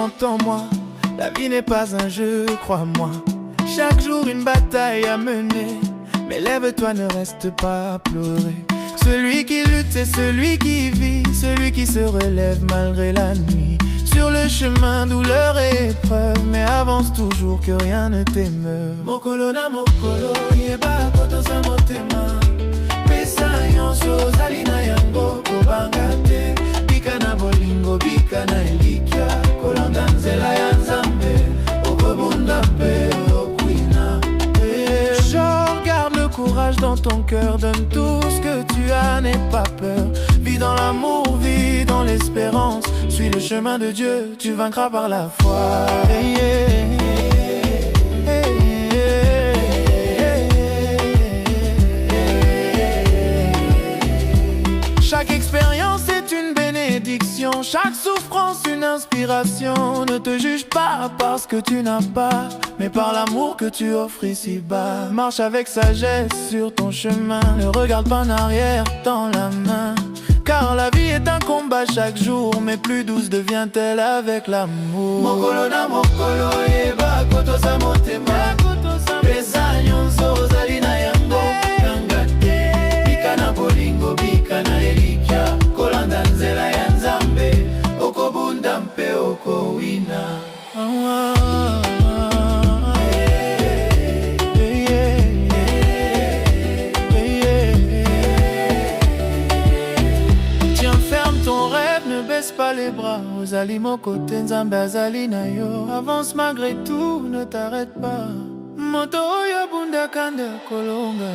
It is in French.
entends-moi, la vie n'est pas un jeu, crois-moi. Chaque jour une bataille à mener, mais lève-toi, ne reste pas à pleurer. Celui qui lutte, c'est celui qui vit, celui qui se relève malgré la nuit. Sur le chemin, douleur et épreuve, mais avance toujours, que rien ne t'émeuve. Mokolo na mokolo, yeba koto sa motema. Pesa nyonso ozali na yango, kobanga te. Bika na bolingo, bika na elikia. Kolanda nzela ya Nzambe, okobunda mpe okwina. Genre, garde le courage dans ton cœur, donne tout ce que tu as, n'aie pas peur. Vis dans l'amour, vis dans l'espérance. Suis le chemin de Dieu, tu vaincras par la foi. Chaque expérience est une bénédiction, chaque souffrance une inspiration. Ne te juge pas parce que tu n'as pas, mais par l'amour que tu offres ici-bas. Marche avec sagesse sur ton chemin, ne regarde pas en arrière, tends la main. Car la vie est un combat chaque jour, mais plus douce devient-elle avec l'amour. Mokolo na mokolo, yeba koto sa motema. Pesa nyonso ozali na yango, kanga te. Bika na bolingo, bika na elikia. Kolanda nzela ya Nzambe, okobunda mpe okowina. Baisse pas les bras, ozali mokote Nzambe azali na yo. Avance malgré tout, ne t'arrête pas. Moto oyo bunda kanda kolonga.